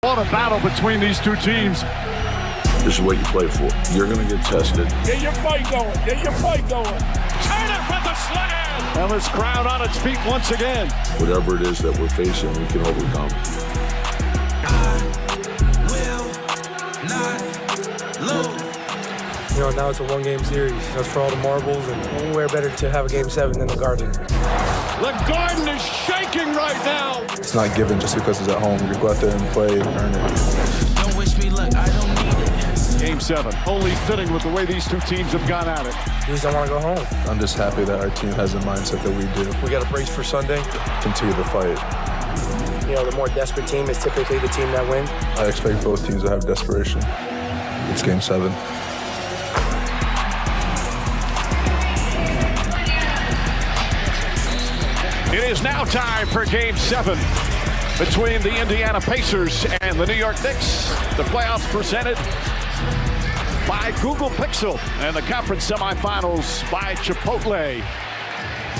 What a battle between these two teams. This is what you play for. You're going to get tested. Get your fight going. Get your fight going. Turner for the slam. And this crowd on its feet once again. Whatever it is that we're facing, we can overcome. I will not lose. You know, now it's a one-game series. That's for all the marbles, and nowhere better to have a Game 7 than the Garden. The Garden is shaking right now. It's not given just because it's at home. You go out there and play and earn it. Don't wish me luck, I don't need it. Game 7, only fitting with the way these two teams have gone at it. You just don't want to go home. I'm just happy that our team has the mindset that we do. We got a brace for Sunday. Continue to fight. You know, the more desperate team is typically the team that wins. I expect both teams to have desperation. It's Game 7. It is now time for Game 7 between the Indiana Pacers and the New York Knicks. The playoffs presented by Google Pixel and the conference semifinals by Chipotle.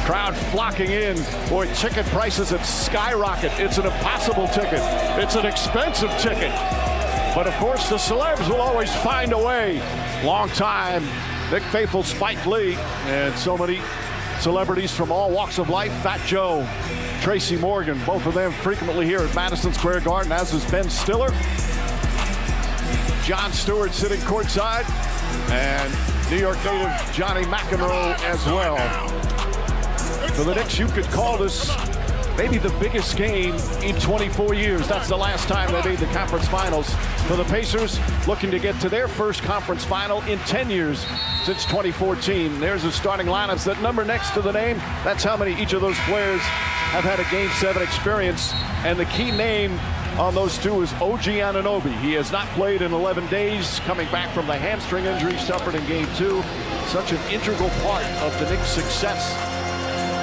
Crowd flocking in. Boy, ticket prices have skyrocketed. It's an impossible ticket. It's an expensive ticket. But of course, the celebs will always find a way. Long time, Nick Faithful, Spike Lee, and so many celebrities from all walks of life. Fat Joe, Tracy Morgan, both of them frequently here at Madison Square Garden, as is Ben Stiller. Jon Stewart sitting courtside, and New York native Johnny McEnroe as well. For the Knicks, you could call this maybe the biggest game in 24 years. That's the last time they made the conference finals. For the Pacers, looking to get to their first conference final in 10 years since 2014. There's the starting lineups. That number next to the name, that's how many each of those players have had a Game 7 experience. And the key name on those two is OG Anunoby. He has not played in 11 days, coming back from the hamstring injury suffered in Game 2. Such an integral part of the Knicks' success.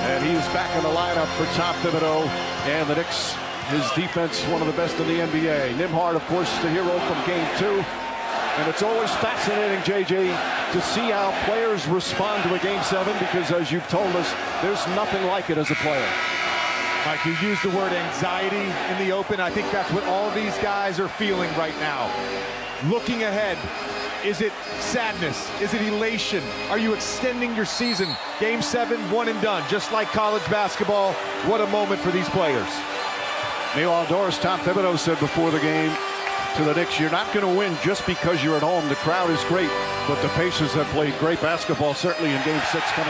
And he's back in the lineup for Tom Thibodeau. And the Knicks, his defense, one of the best in the NBA. Nembhard, of course, the hero from Game 2. And it's always fascinating, JJ, to see how players respond to a Game 7, because as you've told us, there's nothing like it as a player. Mike, you used the word anxiety in the open. I think that's what all these guys are feeling right now. Looking ahead, is it sadness? Is it elation? Are you extending your season? Game 7, one and done, just like college basketball. What a moment for these players. Neil Aldoris, Tom Thibodeau said before the game to the Knicks, you're not going to win just because you're at home. The crowd is great, but the Pacers have played great basketball, certainly in Game 6 coming.